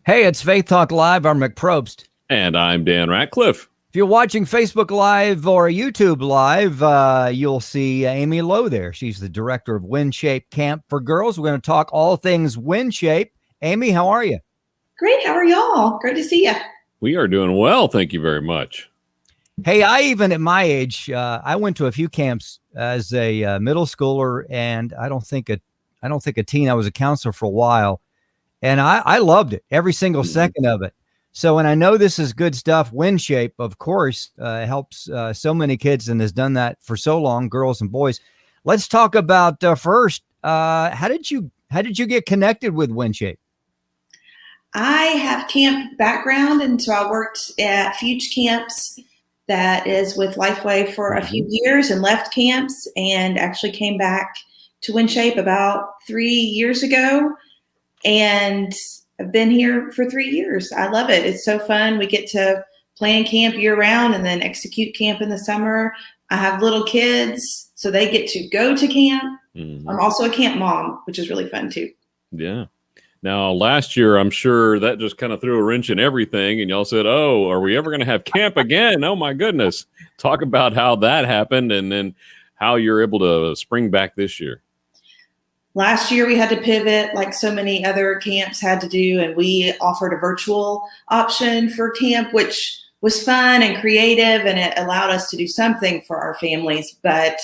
Hey, it's Faith Talk Live. I'm McProbst. And I'm Dan Ratcliffe. If you're watching Facebook Live or YouTube Live, you'll see Amy Lowe there. She's the director of Winshape Camp for Girls. We're going to talk all things Winshape. Amy, how are you? Great. How are y'all? Great to see you. We are doing well. Thank you very much. Hey, even at my age, I went to a few camps as a middle schooler, and I don't think a teen. I was a counselor for a while, and I loved it, every single second of it. So when I know this is good stuff, Winshape, of course, helps so many kids and has done that for so long, girls and boys. Let's talk about first. How did you get connected with Winshape? I have camp background, and so I worked at Fuge Camps, that is with Lifeway, for a few years, and left camps and actually came back to Winshape about 3 years ago, and I've been here for 3 years. I love it. It's so fun. We get to plan camp year round and then execute camp in the summer. I have little kids, so they get to go to camp. I'm also a camp mom, which is really fun too. Yeah. Now, last year, I'm sure that just kind of threw a wrench in everything. And y'all said, oh, are we ever going to have camp again? Oh, my goodness. Talk about how that happened and then how you're able to spring back this year. Last year, we had to pivot like so many other camps had to do, and we offered a virtual option for camp, which was fun and creative, and it allowed us to do something for our families. But,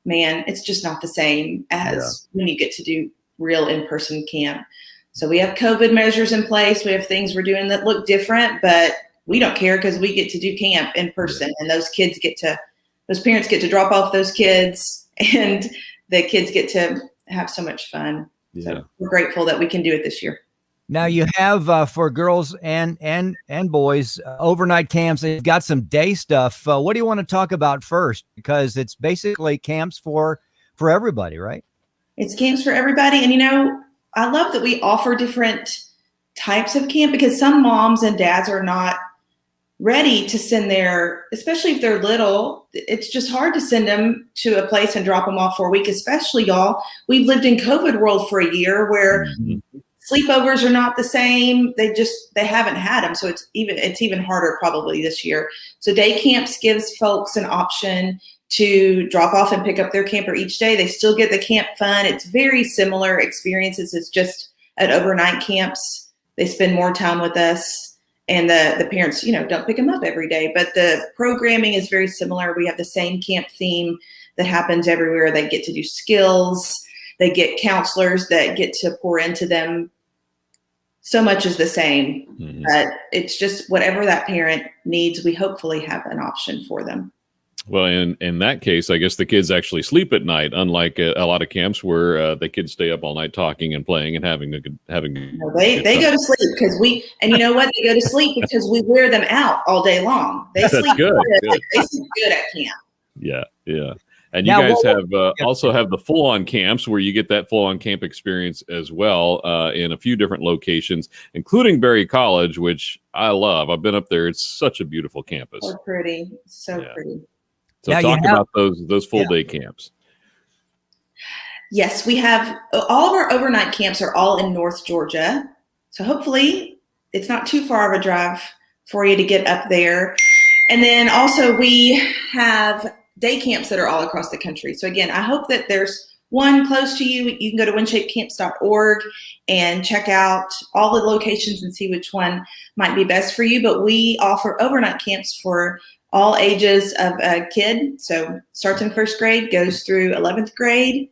man, it's just not the same as when you get to do real in-person camp. So we have COVID measures in place. We have things we're doing that look different, but we don't care because we get to do camp in person, and those parents get to drop off those kids, and the kids get to have so much fun. Yeah. So we're grateful that we can do it this year. Now you have for girls and boys overnight camps. They've got some day stuff. What do you want to talk about first? Because it's basically camps for everybody, right? It's camps for everybody, and I love that we offer different types of camp, because some moms and dads are not ready to send especially if they're little. It's just hard to send them to a place and drop them off for a week, especially y'all. We've lived in COVID world for a year where sleepovers are not the same. They haven't had them. So it's even harder probably this year. So day camps gives folks an option to drop off and pick up their camper each day. They still get the camp fun. It's very similar experiences. It's just at overnight camps, they spend more time with us, and the parents, don't pick them up every day, but the programming is very similar. We have the same camp theme that happens everywhere. They get to do skills. They get counselors that get to pour into them. So much is the same, but it's just whatever that parent needs, we hopefully have an option for them. Well, in that case, I guess the kids actually sleep at night, unlike a lot of camps where the kids stay up all night talking and playing and having. They go to sleep because and you know what? They go to sleep because we wear them out all day long. They sleep good. They sleep good at camp. Yeah. And you guys also have the full-on camps where you get that full-on camp experience as well in a few different locations, including Berry College, which I love. I've been up there. It's such a beautiful campus. So pretty. Pretty. So talk about those full day camps. Yes, we have all of our overnight camps are all in North Georgia. So hopefully it's not too far of a drive for you to get up there. And then also we have day camps that are all across the country. So again, I hope that there's one close to you. You can go to winshapecamps.org and check out all the locations and see which one might be best for you. But we offer overnight camps for all ages of a kid. So starts in first grade, goes through 11th grade.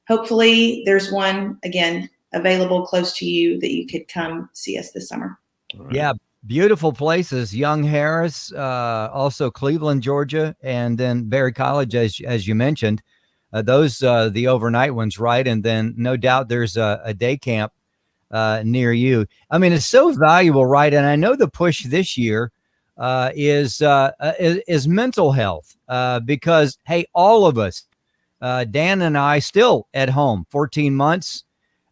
Hopefully there's one, again, available close to you that you could come see us this summer. Right. Yeah, beautiful places. Young Harris, also Cleveland, Georgia, and then Berry College, as you mentioned. Those the overnight ones, right? And then no doubt there's a day camp near you. I mean, it's so valuable, right? And I know the push this year is mental health, because, hey, all of us, Dan and I, still at home 14 months,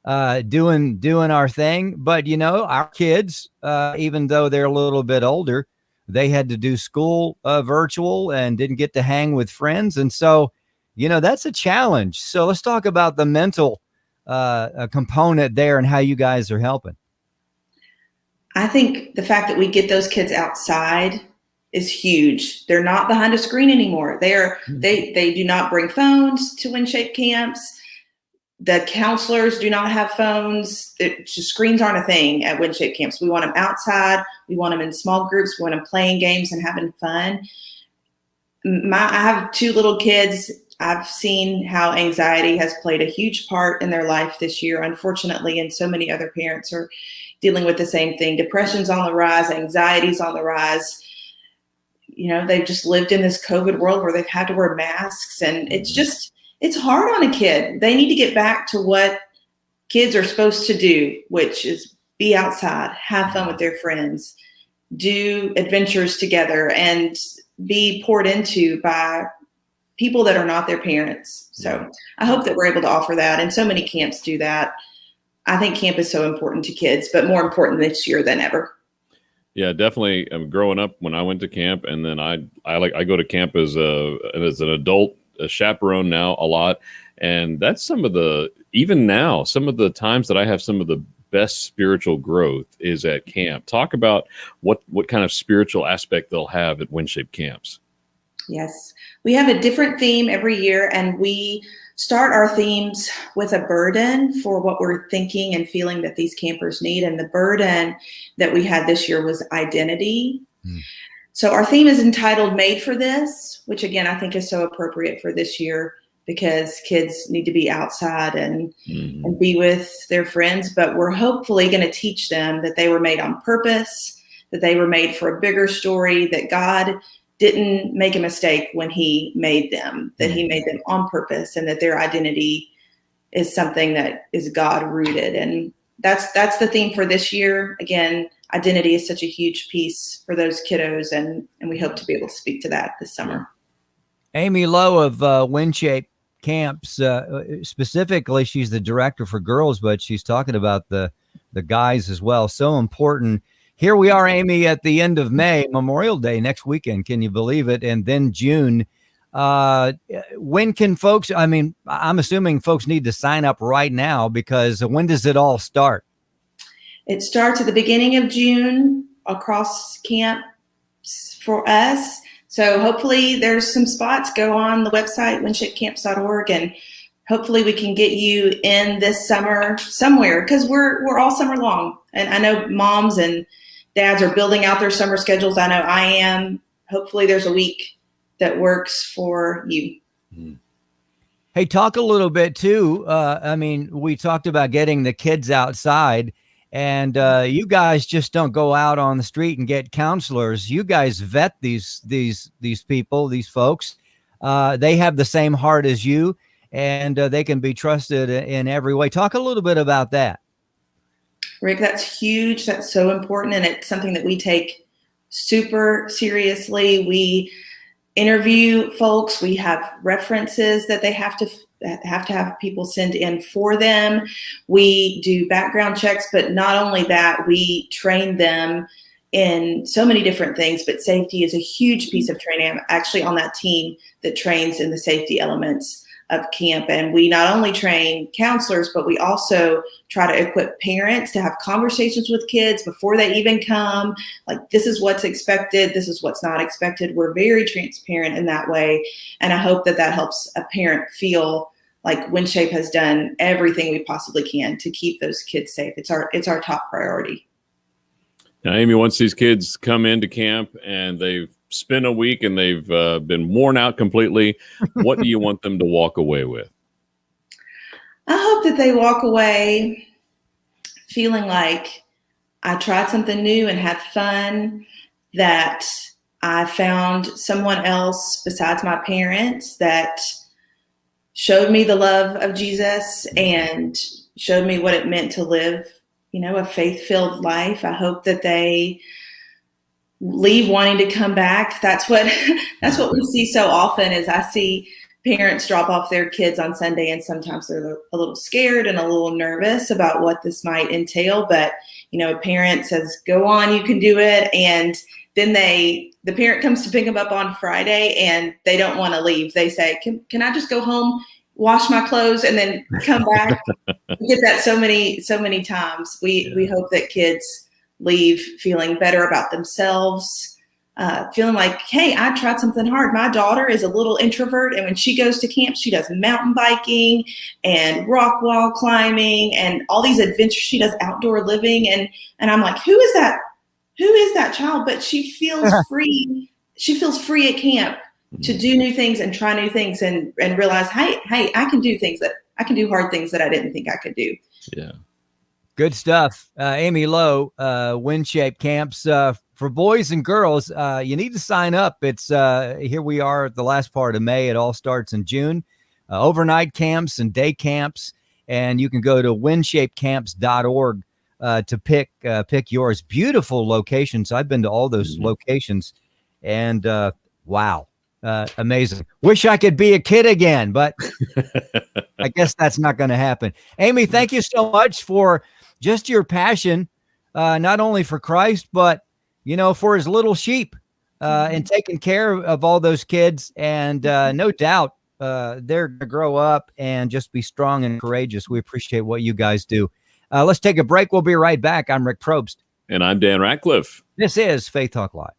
doing our thing. But, our kids, even though they're a little bit older, they had to do school virtual and didn't get to hang with friends. And so, that's a challenge. So let's talk about the mental component there and how you guys are helping. I think the fact that we get those kids outside is huge. They're not behind a screen anymore. They do not bring phones to Winshape camps. The counselors do not have phones. Screens aren't a thing at Winshape camps. We want them outside. We want them in small groups. We want them playing games and having fun. I have 2 little kids. I've seen how anxiety has played a huge part in their life this year, unfortunately, and so many other parents are dealing with the same thing. Depression's on the rise, anxiety's on the rise. They've just lived in this COVID world where they've had to wear masks, and it's hard on a kid. They need to get back to what kids are supposed to do, which is be outside, have fun with their friends, do adventures together, and be poured into by people that are not their parents. So I hope that we're able to offer that. And so many camps do that. I think camp is so important to kids, but more important this year than ever. Yeah, definitely. Growing up, when I went to camp, and then I go to camp as an adult, a chaperone now a lot. And that's even now, some of the times that I have some of the best spiritual growth is at camp. Talk about what kind of spiritual aspect they'll have at Winshape camps. Yes, we have a different theme every year, and we start our themes with a burden for what we're thinking and feeling that these campers need. And the burden that we had this year was identity. So our theme is entitled Made for This, which again, I think is so appropriate for this year because kids need to be outside and be with their friends. But we're hopefully going to teach them that they were made on purpose, that they were made for a bigger story, that God didn't make a mistake when he made them, that he made them on purpose, and that their identity is something that is God rooted. And that's the theme for this year. Again, identity is such a huge piece for those kiddos, and we hope to be able to speak to that this summer. Amy Lowe of Winshape camps, specifically, she's the director for girls, but she's talking about the guys as well. So important. Here we are, Amy, at the end of May, Memorial Day next weekend. Can you believe it? And then June. When can folks, I'm assuming folks need to sign up right now, because when does it all start? It starts at the beginning of June across camps for us. So hopefully there's some spots. Go on the website, winshapecamps.org, and hopefully we can get you in this summer somewhere, because we're all summer long. And I know moms and dads are building out their summer schedules. I know I am. Hopefully there's a week that works for you. Hey, talk a little bit too. We talked about getting the kids outside, and you guys just don't go out on the street and get counselors. You guys vet these people, these folks. They have the same heart as you, and they can be trusted in every way. Talk a little bit about that. Rick, that's huge. That's so important. And it's something that we take super seriously. We interview folks. We have references that they have to have people send in for them. We do background checks, but not only that, we train them in so many different things, but safety is a huge piece of training. I'm actually on that team that trains in the safety elements of camp. And we not only train counselors, but we also try to equip parents to have conversations with kids before they even come. Like, this is what's expected. This is what's not expected. We're very transparent in that way. And I hope that helps a parent feel like Winshape has done everything we possibly can to keep those kids safe. It's our top priority. Now, Amy, once these kids come into camp and they've spent a week and they've been worn out completely, what do you want them to walk away with? I hope that they walk away feeling like I tried something new and had fun, that I found someone else besides my parents that showed me the love of Jesus and showed me what it meant to live, a faith-filled life. I hope that they leave wanting to come back. That's what we see so often. Is I see parents drop off their kids on Sunday, and sometimes they're a little scared and a little nervous about what this might entail. But a parent says, "Go on, you can do it," and then the parent comes to pick them up on Friday, and they don't want to leave. They say, "Can I just go home, wash my clothes, and then come back?" We get that so many times. We hope that kids leave feeling better about themselves, feeling like, hey, I tried something hard. My daughter is a little introvert, and when she goes to camp, she does mountain biking and rock wall climbing and all these adventures. She does outdoor living, and I'm like, who is that? Who is that child? But she feels free. She feels free at camp to do new things and try new things and realize, hey, I can do hard things that I didn't think I could do. Yeah. Good stuff. Amy Lowe, Winshape camps for boys and girls. You need to sign up. It's here we are at the last part of May. It all starts in June. Overnight camps and day camps. And you can go to winshapecamps.org to pick yours. Beautiful locations. I've been to all those locations, and wow, amazing. Wish I could be a kid again, but I guess that's not going to happen. Amy, thank you so much for just your passion, not only for Christ, but for his little sheep, and taking care of all those kids. And no doubt they're going to grow up and just be strong and courageous. We appreciate what you guys do. Let's take a break. We'll be right back. I'm Rick Probst. And I'm Dan Ratcliffe. This is Faith Talk Live.